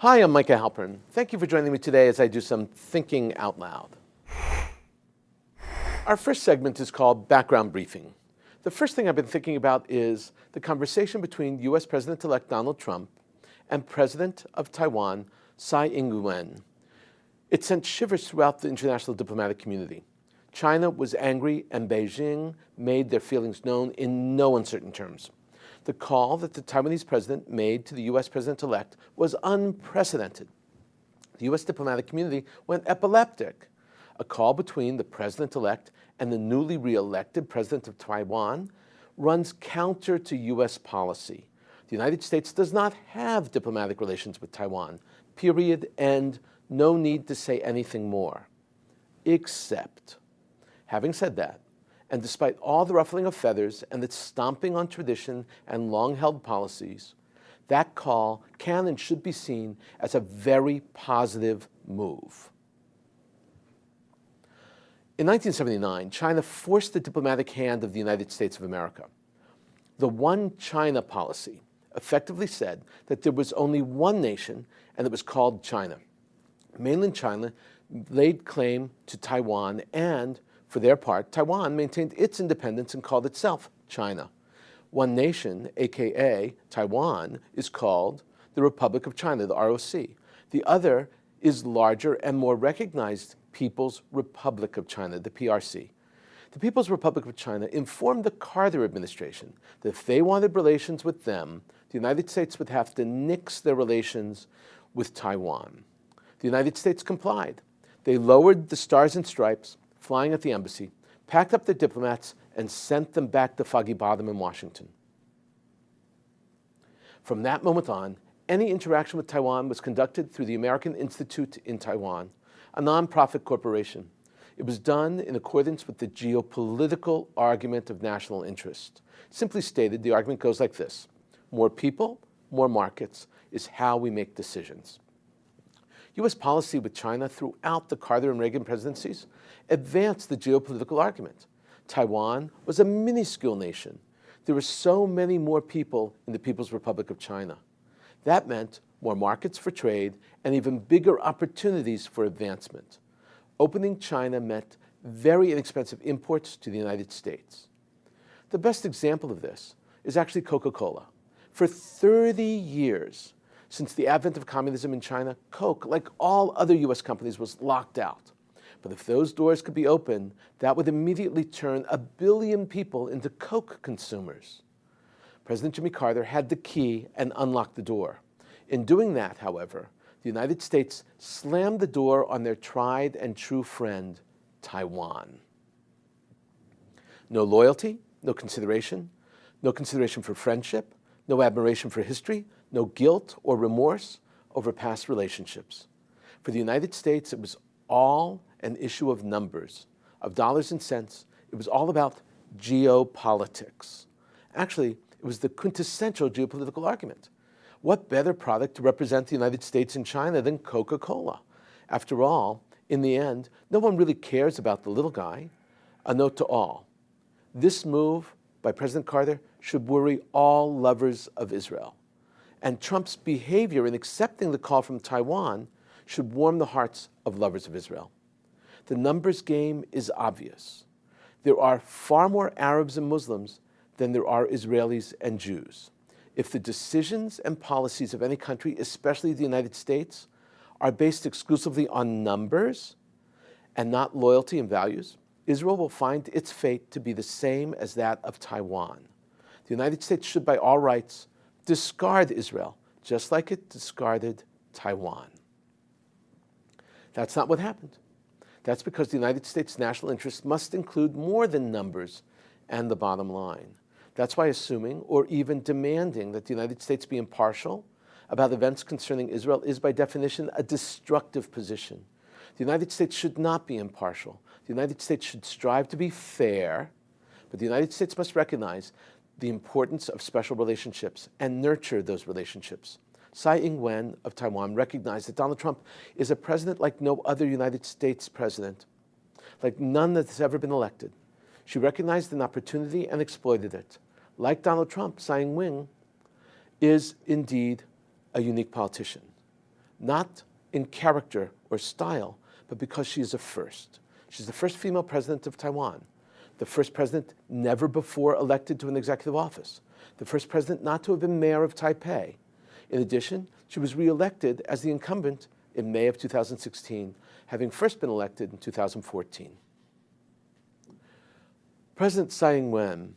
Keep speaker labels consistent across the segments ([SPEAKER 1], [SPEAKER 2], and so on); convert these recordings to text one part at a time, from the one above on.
[SPEAKER 1] Hi, I'm Micah Halpern. Thank you for joining me today as I do some thinking out loud. Our first segment is called Background Briefing. The first thing I've been thinking about is the conversation between U.S. President-elect Donald Trump and President of Taiwan, Tsai Ing-wen. It sent shivers throughout the international diplomatic community. China was angry, and Beijing made their feelings known in no uncertain terms. The call that the Taiwanese president made to the U.S. president-elect was unprecedented. The U.S. diplomatic community went epileptic. A call between the president-elect and the newly re-elected president of Taiwan runs counter to U.S. policy. The United States does not have diplomatic relations with Taiwan, period, and no need to say anything more. Except, having said that, and despite all the ruffling of feathers and the stomping on tradition and long-held policies, that call can and should be seen as a very positive move. In 1979, China forced the diplomatic hand of the United States of America. The One China policy effectively said that there was only one nation, and it was called China. Mainland China laid claim to Taiwan, and for their part, Taiwan maintained its independence and called itself China. One nation, aka Taiwan, is called the Republic of China, the ROC. The other is larger and more recognized People's Republic of China, the PRC. The People's Republic of China informed the Carter administration that if they wanted relations with them, the United States would have to nix their relations with Taiwan. The United States complied. They lowered the Stars and Stripes, flying at the embassy, packed up their diplomats, and sent them back to Foggy Bottom in Washington. From that moment on, any interaction with Taiwan was conducted through the American Institute in Taiwan, a nonprofit corporation. It was done in accordance with the geopolitical argument of national interest. Simply stated, the argument goes like this: more people, more markets is how we make decisions. U.S. policy with China throughout the Carter and Reagan presidencies advanced the geopolitical argument. Taiwan was a minuscule nation. There were so many more people in the People's Republic of China. That meant more markets for trade and even bigger opportunities for advancement. Opening China meant very inexpensive imports to the United States. The best example of this is actually Coca-Cola. For 30 years, since the advent of communism in China, Coke, like all other U.S. companies, was locked out. But if those doors could be opened, that would immediately turn 1 billion people into Coke consumers. President Jimmy Carter had the key and unlocked the door. In doing that, however, the United States slammed the door on their tried and true friend, Taiwan. No loyalty, no consideration for friendship, no admiration for history, no guilt or remorse over past relationships. For the United States, it was all an issue of numbers, of dollars and cents. It was all about geopolitics. Actually, it was the quintessential geopolitical argument. What better product to represent the United States in China than Coca-Cola? After all, in the end, no one really cares about the little guy. A note to all: this move by President Carter should worry all lovers of Israel. And Trump's behavior in accepting the call from Taiwan should warm the hearts of lovers of Israel. The numbers game is obvious. There are far more Arabs and Muslims than there are Israelis and Jews. If the decisions and policies of any country, especially the United States, are based exclusively on numbers and not loyalty and values, Israel will find its fate to be the same as that of Taiwan. The United States should, by all rights, discard Israel, just like it discarded Taiwan. That's not what happened. That's because the United States' national interest must include more than numbers and the bottom line. That's why assuming or even demanding that the United States be impartial about events concerning Israel is by definition a destructive position. The United States should not be impartial. The United States should strive to be fair, but the United States must recognize the importance of special relationships and nurture those relationships. Tsai Ing-wen of Taiwan recognized that Donald Trump is a president like no other United States president, like none that has ever been elected. She recognized an opportunity and exploited it. Like Donald Trump, Tsai Ing-wen is indeed a unique politician. not in character or style, but because she is a first. She's the first female president of Taiwan, the first president never before elected to an executive office, the first president not to have been mayor of Taipei. In addition, she was reelected as the incumbent in May of 2016, having first been elected in 2014. President Tsai Ing-wen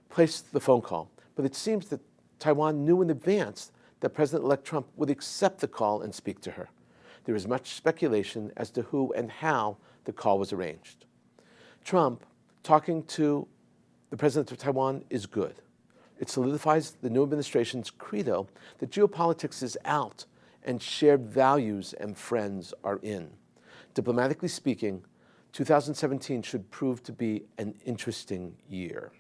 [SPEAKER 1] placed the phone call, but it seems that Taiwan knew in advance that President-elect Trump would accept the call and speak to her. There is much speculation as to who and how the call was arranged. Trump talking to the President of Taiwan is good. It solidifies the new administration's credo that geopolitics is out and shared values and friends are in. Diplomatically speaking, 2017 should prove to be an interesting year.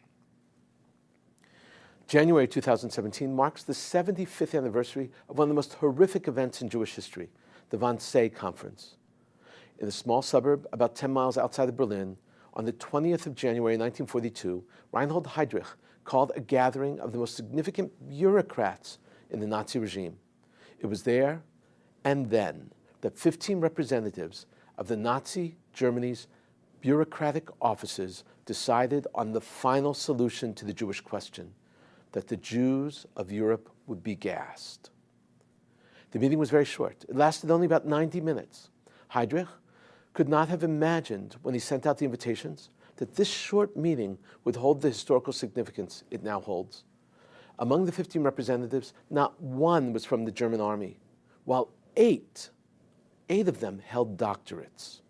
[SPEAKER 1] January 2017 marks the 75th anniversary of one of the most horrific events in Jewish history, the Wannsee Conference. In a small suburb about 10 miles outside of Berlin, on the 20th of January 1942, Reinhold Heydrich called a gathering of the most significant bureaucrats in the Nazi regime. It was there and then that 15 representatives of the Nazi Germany's bureaucratic offices decided on the final solution to the Jewish question, that the Jews of Europe would be gassed. The meeting was very short. It lasted only about 90 minutes. Heydrich could not have imagined when he sent out the invitations that this short meeting would hold the historical significance it now holds. Among the 15 representatives, not one was from the German army, while eight of them held doctorates.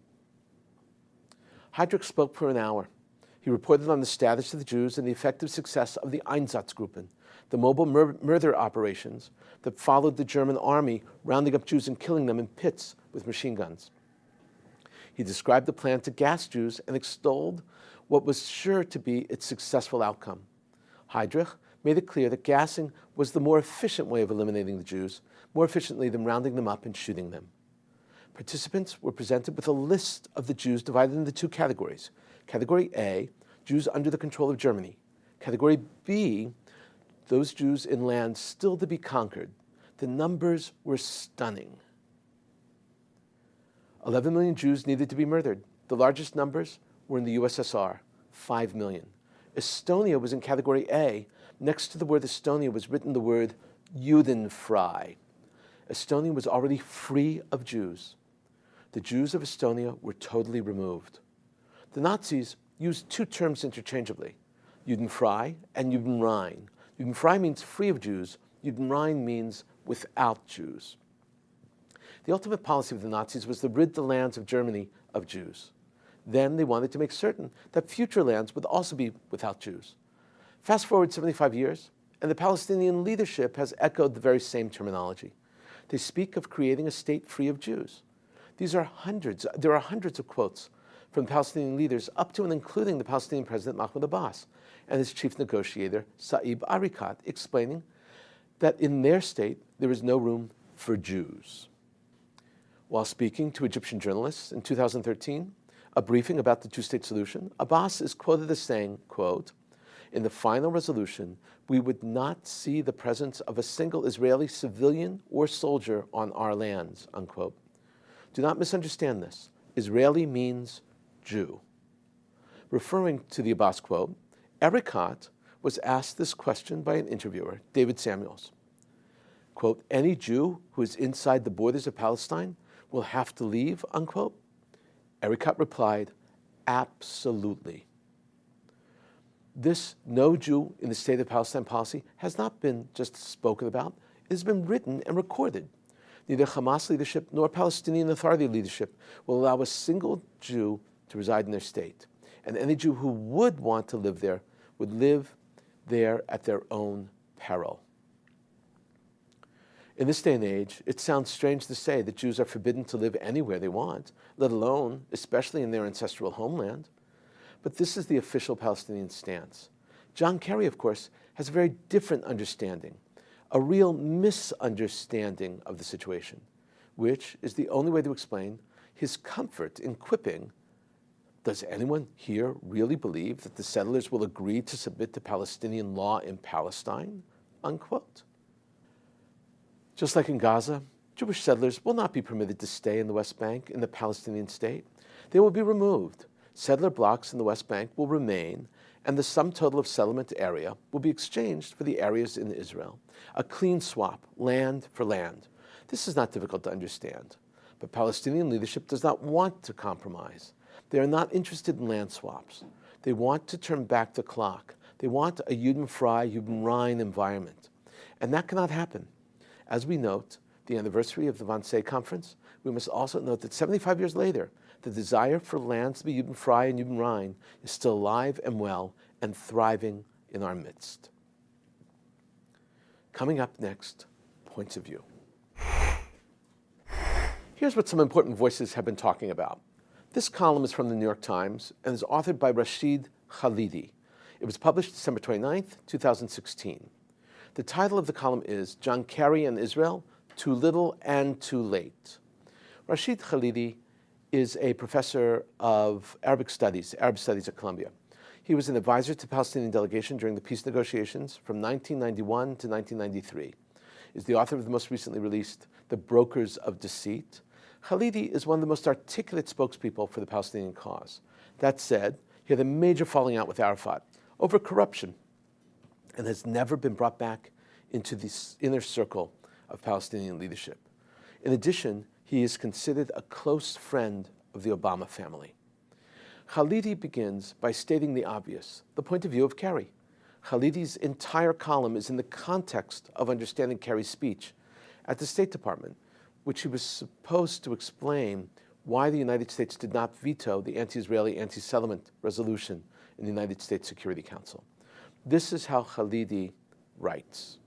[SPEAKER 1] Heydrich spoke for an hour. He reported on the status of the Jews and the effective success of the Einsatzgruppen, the mobile murder operations that followed the German army, rounding up Jews and killing them in pits with machine guns. He described the plan to gas Jews and extolled what was sure to be its successful outcome. Heydrich made it clear that gassing was the more efficient way of eliminating the Jews, more efficiently than rounding them up and shooting them. Participants were presented with a list of the Jews divided into two categories. Category A, Jews under the control of Germany. Category B, those Jews in lands still to be conquered. The numbers were stunning. 11 million Jews needed to be murdered. The largest numbers were in the USSR, 5 million. Estonia was in Category A. Next to the word Estonia was written the word Judenfrei. Estonia was already free of Jews. The Jews of Estonia were totally removed. The Nazis used two terms interchangeably, Judenfrei and Judenrein. Judenfrei means free of Jews. Judenrein means without Jews. The ultimate policy of the Nazis was to rid the lands of Germany of Jews. Then they wanted to make certain that future lands would also be without Jews. Fast forward 75 years, and the Palestinian leadership has echoed the very same terminology. They speak of creating a state free of Jews. There are hundreds of quotes from Palestinian leaders up to and including the Palestinian president Mahmoud Abbas and his chief negotiator Saeb Erekat, explaining that in their state there is no room for Jews. While speaking to Egyptian journalists in 2013, a briefing about the two-state solution, Abbas is quoted as saying, quote, "In the final resolution, we would not see the presence of a single Israeli civilian or soldier on our lands," unquote. Do not misunderstand this. Israeli means Jew. Referring to the Abbas quote, Erekat was asked this question by an interviewer, David Samuels. Quote, "Any Jew who is inside the borders of Palestine will have to leave," unquote. Erekat replied, "Absolutely." This no Jew in the state of Palestine policy has not been just spoken about, it has been written and recorded. Neither Hamas leadership nor Palestinian Authority leadership will allow a single Jew to reside in their state. And any Jew who would want to live there would live there at their own peril. In this day and age, it sounds strange to say that Jews are forbidden to live anywhere they want, let alone, especially in their ancestral homeland. But this is the official Palestinian stance. John Kerry, of course, has a very different understanding, a real misunderstanding of the situation, which is the only way to explain his comfort in quipping, "Does anyone here really believe that the settlers will agree to submit to Palestinian law in Palestine?" unquote. Just like in Gaza, Jewish settlers will not be permitted to stay in the West Bank in the Palestinian state. They will be removed. Settler blocks in the West Bank will remain, and the sum total of settlement area will be exchanged for the areas in Israel. A clean swap, land for land. This is not difficult to understand, but Palestinian leadership does not want to compromise. They are not interested in land swaps. They want to turn back the clock. They want a Judenfrei, Judenrein environment. And that cannot happen. As we note the anniversary of the Wannsee Conference, we must also note that 75 years later, the desire for lands to be Judenfrei and Judenrein is still alive and well and thriving in our midst. Coming up next, points of view. Here's what some important voices have been talking about. This column is from the New York Times and is authored by Rashid Khalidi. It was published December 29th, 2016. The title of the column is John Kerry and Israel, Too Little and Too Late. Rashid Khalidi is a professor of Arab studies at Columbia. He was an advisor to the Palestinian delegation during the peace negotiations from 1991 to 1993. Is the author of the most recently released The Brokers of Deceit. Khalidi is one of the most articulate spokespeople for the Palestinian cause. That said, he had a major falling out with Arafat over corruption and has never been brought back into the inner circle of Palestinian leadership. In addition, he is considered a close friend of the Obama family. Khalidi begins by stating the obvious, the point of view of Kerry. Khalidi's entire column is in the context of understanding Kerry's speech at the State Department, which he was supposed to explain why the United States did not veto the anti-Israeli, anti-settlement resolution in the United States Security Council. This is how Khalidi writes.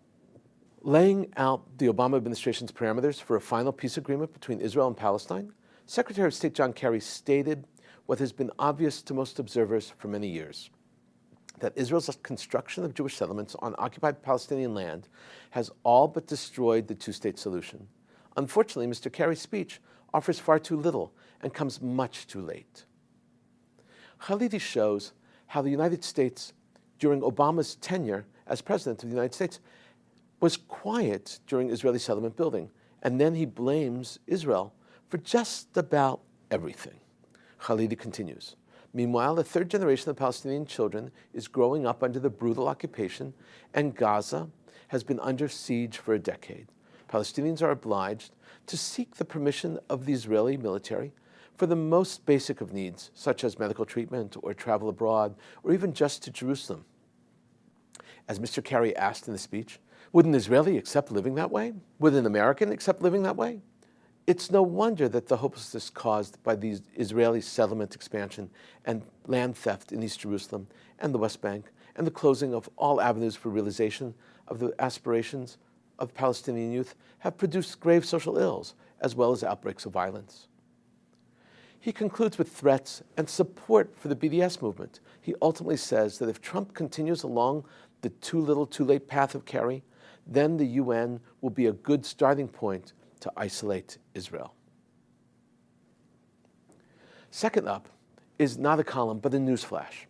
[SPEAKER 1] Laying out the Obama administration's parameters for a final peace agreement between Israel and Palestine, Secretary of State John Kerry stated what has been obvious to most observers for many years, that Israel's construction of Jewish settlements on occupied Palestinian land has all but destroyed the two-state solution. Unfortunately, Mr. Kerry's speech offers far too little and comes much too late. Khalidi shows how the United States, during Obama's tenure as President of the United States, was quiet during Israeli settlement building, and then he blames Israel for just about everything. Khalidi continues. Meanwhile, a third generation of Palestinian children is growing up under the brutal occupation, and Gaza has been under siege for a decade. Palestinians are obliged to seek the permission of the Israeli military for the most basic of needs, such as medical treatment or travel abroad, or even just to Jerusalem. As Mr. Kerry asked in the speech, would an Israeli accept living that way? Would an American accept living that way? It's no wonder that the hopelessness caused by the Israeli settlement expansion and land theft in East Jerusalem and the West Bank and the closing of all avenues for realization of the aspirations of Palestinian youth have produced grave social ills as well as outbreaks of violence. He concludes with threats and support for the BDS movement. He ultimately says that if Trump continues along the too little, too late path of Kerry, then the UN will be a good starting point to isolate Israel. Second up is not a column, but a newsflash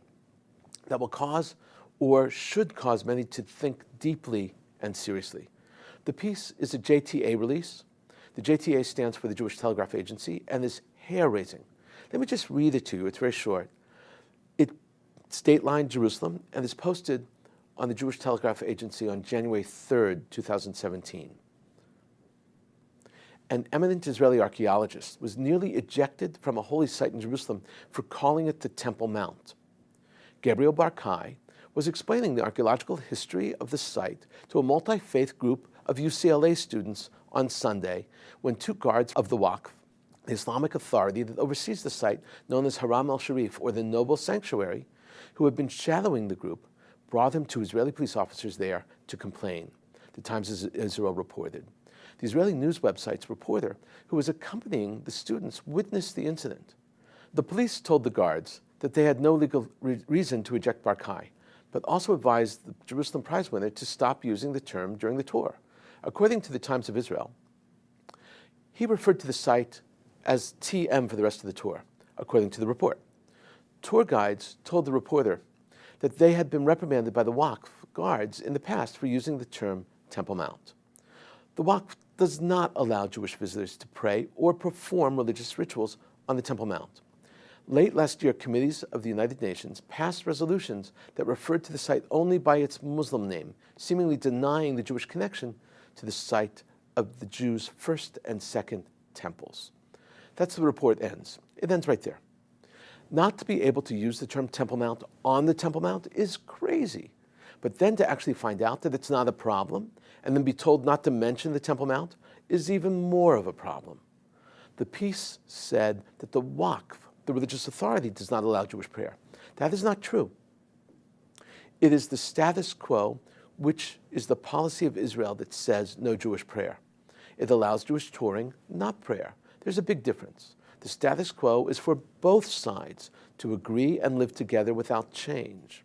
[SPEAKER 1] that will cause or should cause many to think deeply and seriously. The piece is a JTA release. The JTA stands for the Jewish Telegraph Agency and is hair-raising. Let me just read it to you. It's very short. It's state-lined Jerusalem and is posted on the Jewish Telegraph Agency on January 3rd, 2017. An eminent Israeli archaeologist was nearly ejected from a holy site in Jerusalem for calling it the Temple Mount. Gabriel Barkai was explaining the archaeological history of the site to a multi-faith group of UCLA students on Sunday when two guards of the Waqf, the Islamic authority that oversees the site known as Haram al-Sharif, or the Noble Sanctuary, who had been shadowing the group, brought him to Israeli police officers there to complain, the Times of Israel reported. The Israeli news website's reporter, who was accompanying the students, witnessed the incident. The police told the guards that they had no legal reason to eject Barkai, but also advised the Jerusalem Prize winner to stop using the term during the tour. According to the Times of Israel, he referred to the site as TM for the rest of the tour, according to the report. Tour guides told the reporter that they had been reprimanded by the Waqf guards in the past for using the term Temple Mount. The Waqf does not allow Jewish visitors to pray or perform religious rituals on the Temple Mount. Late last year, committees of the United Nations passed resolutions that referred to the site only by its Muslim name, seemingly denying the Jewish connection to the site of the Jews' first and second temples. That's the report ends. It ends right there. Not to be able to use the term Temple Mount on the Temple Mount is crazy. But then to actually find out that it's not a problem and then be told not to mention the Temple Mount is even more of a problem. The piece said that the Waqf, the religious authority, does not allow Jewish prayer. That is not true. It is the status quo, which is the policy of Israel, that says no Jewish prayer. It allows Jewish touring, not prayer. There's a big difference. The status quo is for both sides to agree and live together without change.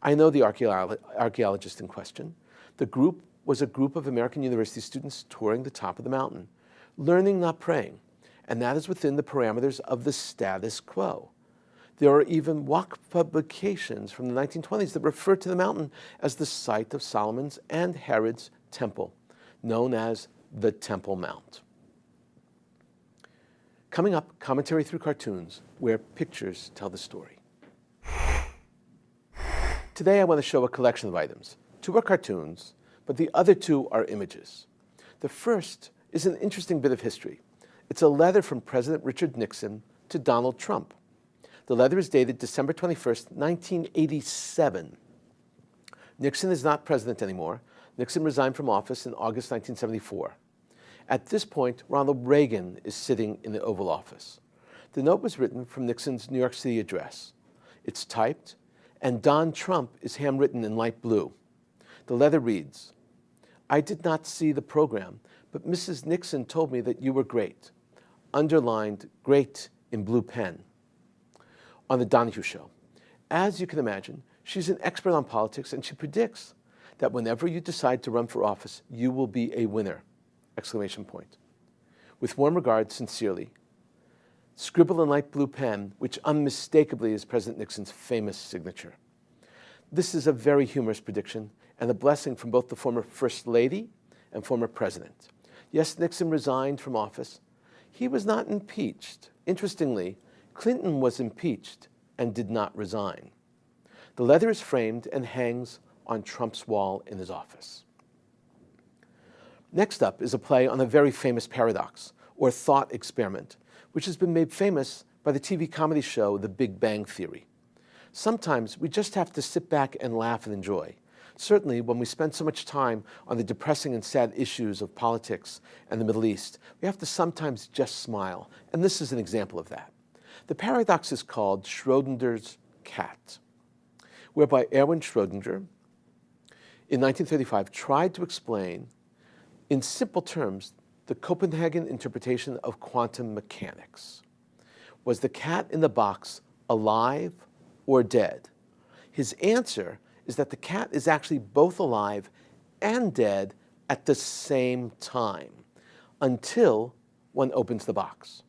[SPEAKER 1] I know the archaeologist in question. The group was a group of American university students touring the top of the mountain, learning, not praying, and that is within the parameters of the status quo. There are even Waqf publications from the 1920s that refer to the mountain as the site of Solomon's and Herod's temple, known as the Temple Mount. Coming up, commentary through cartoons, where pictures tell the story. Today I want to show a collection of items. Two are cartoons, but the other two are images. The first is an interesting bit of history. It's a letter from President Richard Nixon to Donald Trump. The letter is dated December 21st, 1987. Nixon is not president anymore. Nixon resigned from office in August 1974. At this point, Ronald Reagan is sitting in the Oval Office. The note was written from Nixon's New York City address. It's typed, and Don Trump is handwritten in light blue. The letter reads, "I did not see the program, but Mrs. Nixon told me that you were great." Underlined "great" in blue pen. On the Donahue Show. As you can imagine, she's an expert on politics, and she predicts that whenever you decide to run for office, you will be a winner! Exclamation point. With warm regards, sincerely, scribble in light blue pen, which unmistakably is President Nixon's famous signature. This is a very humorous prediction and a blessing from both the former First Lady and former President. Yes, Nixon resigned from office. He was not impeached. Interestingly, Clinton was impeached and did not resign. The letter is framed and hangs on Trump's wall in his office. Next up is a play on a very famous paradox, or thought experiment, which has been made famous by the TV comedy show The Big Bang Theory. Sometimes we just have to sit back and laugh and enjoy. Certainly, when we spend so much time on the depressing and sad issues of politics and the Middle East, we have to sometimes just smile, and this is an example of that. The paradox is called Schrodinger's cat, whereby Erwin Schrödinger, in 1935, tried to explain, in simple terms, the Copenhagen interpretation of quantum mechanics. Was the cat in the box alive or dead? His answer is that the cat is actually both alive and dead at the same time, until one opens the box.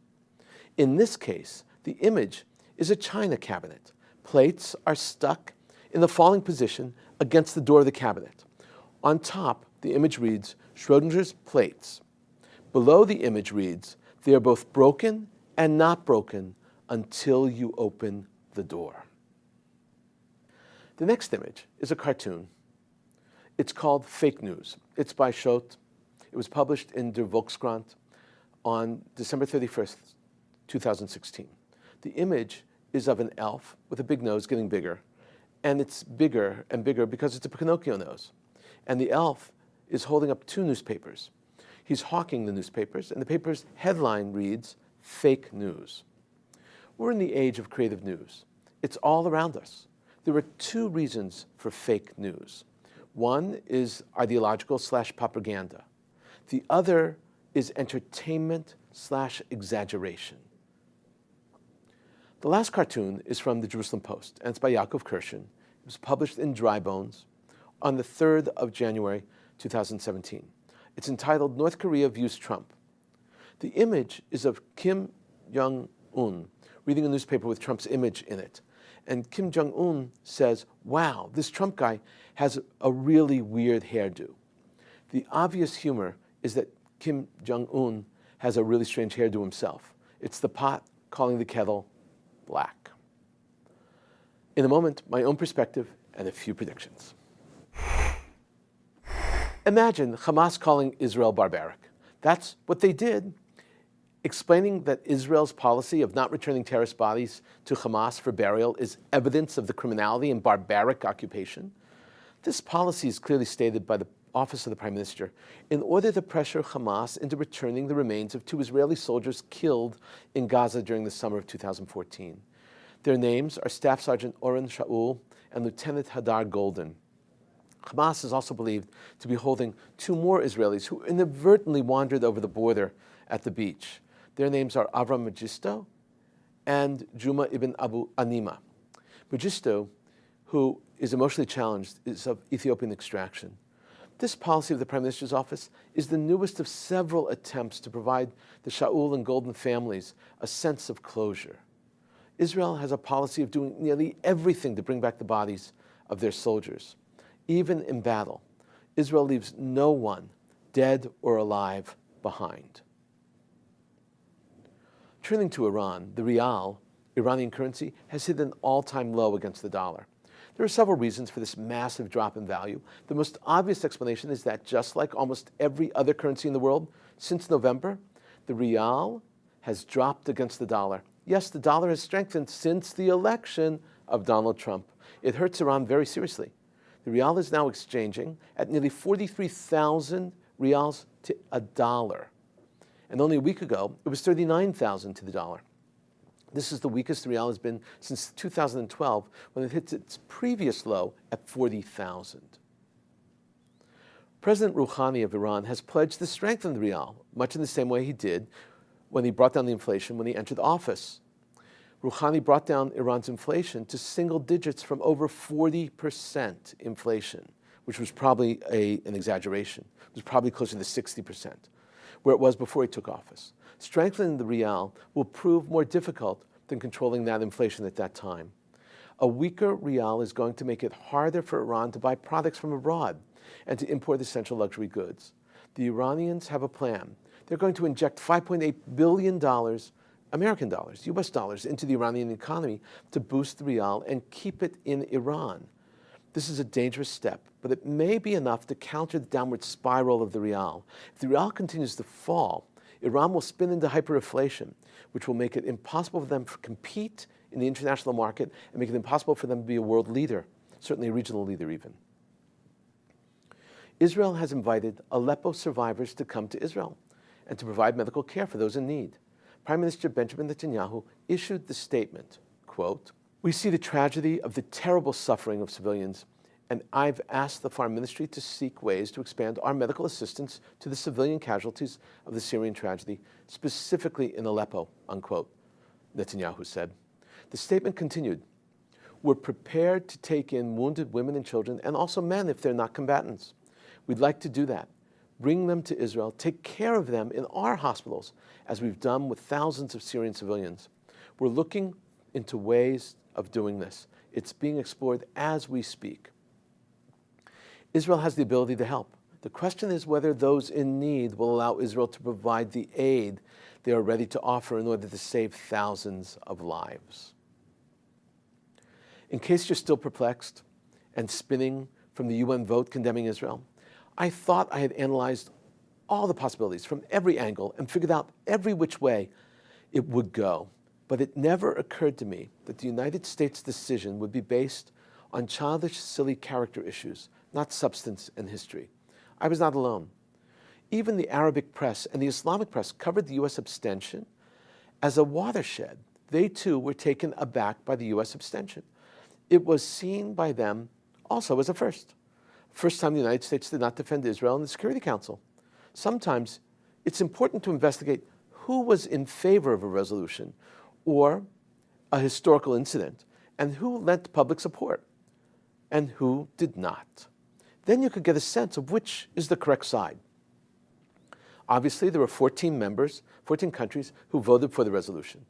[SPEAKER 1] In this case, the image is a china cabinet. Plates are stuck in the falling position against the door of the cabinet. On top, the image reads, Schrodinger's plates. Below the image reads, they are both broken and not broken until you open the door. The next image is a cartoon. It's called Fake News. It's by Schott. It was published in Der Volkskrant on December 31st, 2016. The image is of an elf with a big nose getting bigger, and it's bigger and bigger because it's a Pinocchio nose. And the elf is holding up two newspapers. He's hawking the newspapers, and the paper's headline reads, Fake News. We're in the age of creative news. It's all around us. There are two reasons for fake news. One is ideological/propaganda. The other is entertainment/exaggeration. The last cartoon is from the Jerusalem Post, and it's by Yaakov Kirshen. It was published in Dry Bones on the 3rd of January, 2017. It's entitled North Korea Views Trump. The image is of Kim Jong-un reading a newspaper with Trump's image in it. And Kim Jong-un says, wow, this Trump guy has a really weird hairdo. The obvious humor is that Kim Jong-un has a really strange hairdo himself. It's the pot calling the kettle black. In a moment, my own perspective and a few predictions. Imagine Hamas calling Israel barbaric. That's what they did, explaining that Israel's policy of not returning terrorist bodies to Hamas for burial is evidence of the criminality and barbaric occupation. This policy is clearly stated by the Office of the Prime Minister in order to pressure Hamas into returning the remains of 2 Israeli soldiers killed in Gaza during the summer of 2014. Their names are Staff Sergeant Oren Shaul and Lieutenant Hadar Golden. Hamas is also believed to be holding 2 more Israelis who inadvertently wandered over the border at the beach. Their names are Avram Mengistu and Juma ibn Abu Anima. Mengistu, who is emotionally challenged, is of Ethiopian extraction. This policy of the Prime Minister's office is the newest of several attempts to provide the Shaul and Golden families a sense of closure. Israel has a policy of doing nearly everything to bring back the bodies of their soldiers. Even in battle, Israel leaves no one, dead or alive, behind. Turning to Iran, the rial, Iranian currency, has hit an all-time low against the dollar. There are several reasons for this massive drop in value. The most obvious explanation is that just like almost every other currency in the world, since November, the rial has dropped against the dollar. Yes, the dollar has strengthened since the election of Donald Trump. It hurts Iran very seriously. The rial is now exchanging at nearly 43,000 rials to a dollar. And only a week ago, it was 39,000 to the dollar. This is the weakest the rial has been since 2012, when it hit its previous low at 40,000. President Rouhani of Iran has pledged to strengthen the rial, much in the same way he did when he brought down the inflation when he entered office. Rouhani brought down Iran's inflation to single digits from over 40% inflation, which was probably an exaggeration. It was probably closer to 60%, where it was before he took office. Strengthening the rial will prove more difficult than controlling that inflation at that time. A weaker rial is going to make it harder for Iran to buy products from abroad and to import essential luxury goods. The Iranians have a plan. They're going to inject $5.8 billion American dollars, US dollars, into the Iranian economy to boost the rial and keep it in Iran. This is a dangerous step, but it may be enough to counter the downward spiral of the rial. If the rial continues to fall, Iran will spin into hyperinflation, which will make it impossible for them to compete in the international market and make it impossible for them to be a world leader, certainly a regional leader even. Israel has invited Aleppo survivors to come to Israel and to provide medical care for those in need. Prime Minister Benjamin Netanyahu issued the statement, quote, "We see the tragedy of the terrible suffering of civilians, and I've asked the Foreign Ministry to seek ways to expand our medical assistance to the civilian casualties of the Syrian tragedy, specifically in Aleppo," unquote, Netanyahu said. The statement continued, "We're prepared to take in wounded women and children, and also men if they're not combatants. We'd like to do that. Bring them to Israel, take care of them in our hospitals, as we've done with thousands of Syrian civilians. We're looking into ways of doing this. It's being explored as we speak." Israel has the ability to help. The question is whether those in need will allow Israel to provide the aid they are ready to offer in order to save thousands of lives. In case you're still perplexed and spinning from the UN vote condemning Israel, I thought I had analyzed all the possibilities from every angle and figured out every which way it would go. But it never occurred to me that the United States decision would be based on childish, silly character issues, not substance and history. I was not alone. Even the Arabic press and the Islamic press covered the U.S. abstention as a watershed. They too were taken aback by the U.S. abstention. It was seen by them also as a first. First time the United States did not defend Israel in the Security Council. Sometimes it's important to investigate who was in favor of a resolution or a historical incident and who lent public support and who did not. Then you could get a sense of which is the correct side. Obviously, there were 14 countries who voted for the resolution.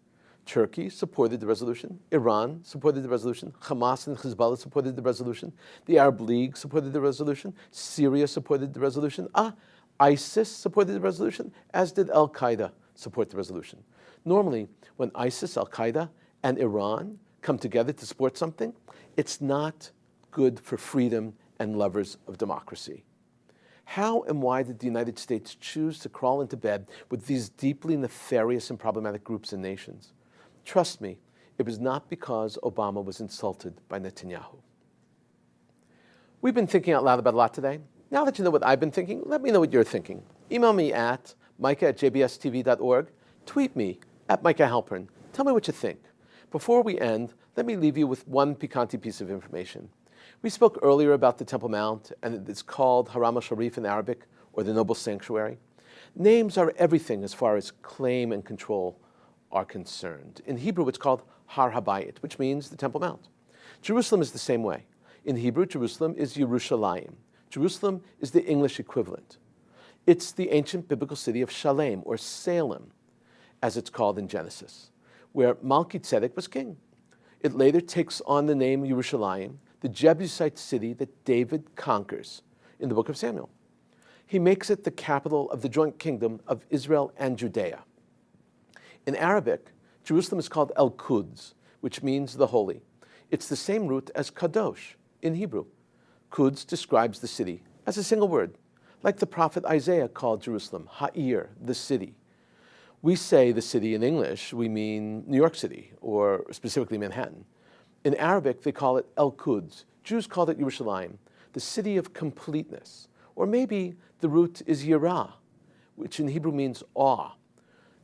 [SPEAKER 1] Turkey supported the resolution. Iran supported the resolution. Hamas and Hezbollah supported the resolution. The Arab League supported the resolution. Syria supported the resolution. ISIS supported the resolution, as did Al-Qaeda support the resolution. Normally, when ISIS, Al-Qaeda, and Iran come together to support something, it's not good for freedom and lovers of democracy. How and why did the United States choose to crawl into bed with these deeply nefarious and problematic groups and nations? Trust me, it was not because Obama was insulted by Netanyahu. We've been thinking out loud about a lot today. Now that you know what I've been thinking, let me know what you're thinking. Email me at micah@jbstv.org. Tweet me at Micah Halpern. Tell me what you think. Before we end, let me leave you with one piquante piece of information. We spoke earlier about the Temple Mount, and it's called Haram al-Sharif in Arabic, or the Noble Sanctuary. Names are everything as far as claim and control are concerned. In Hebrew, it's called Har Habayit, which means the Temple Mount. Jerusalem is the same way. In Hebrew, Jerusalem is Yerushalayim. Jerusalem is the English equivalent. It's the ancient biblical city of Shalem, or Salem, as it's called in Genesis, where Melchizedek was king. It later takes on the name Yerushalayim, the Jebusite city that David conquers in the book of Samuel. He makes it the capital of the joint kingdom of Israel and Judea. In Arabic, Jerusalem is called El-Quds, which means the holy. It's the same root as Kadosh in Hebrew. Quds describes the city as a single word, like the prophet Isaiah called Jerusalem, Ha'ir, the city. We say the city in English, we mean New York City, or specifically Manhattan. In Arabic, they call it El-Quds. Jews called it Yerushalayim, the city of completeness. Or maybe the root is Yirah, which in Hebrew means awe.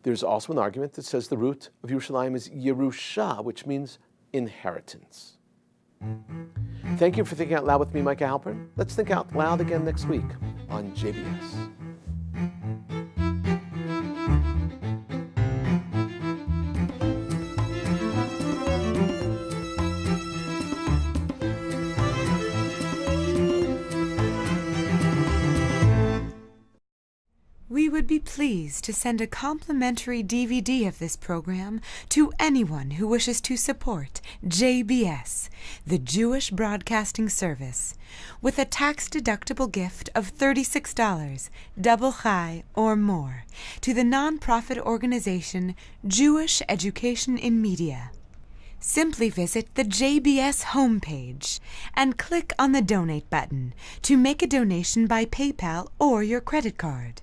[SPEAKER 1] There's also an argument that says the root of Yerushalayim is Yerusha, which means inheritance. Thank you for thinking out loud with me, Micah Halpern. Let's think out loud again next week on JBS.
[SPEAKER 2] We would be pleased to send a complimentary DVD of this program to anyone who wishes to support JBS, the Jewish Broadcasting Service, with a tax-deductible gift of $36, double chai or more, to the nonprofit organization Jewish Education in Media. Simply visit the JBS homepage and click on the Donate button to make a donation by PayPal or your credit card.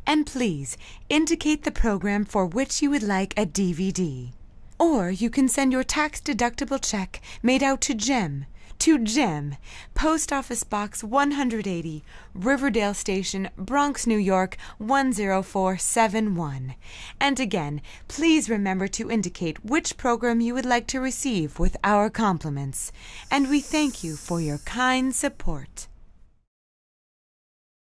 [SPEAKER 2] And please indicate the program for which you would like a DVD. Or you can send your tax-deductible check made out to Jem, Post Office Box 180, Riverdale Station, Bronx, New York 10471. And again, please remember to indicate which program you would like to receive with our compliments. And we thank you for your kind support.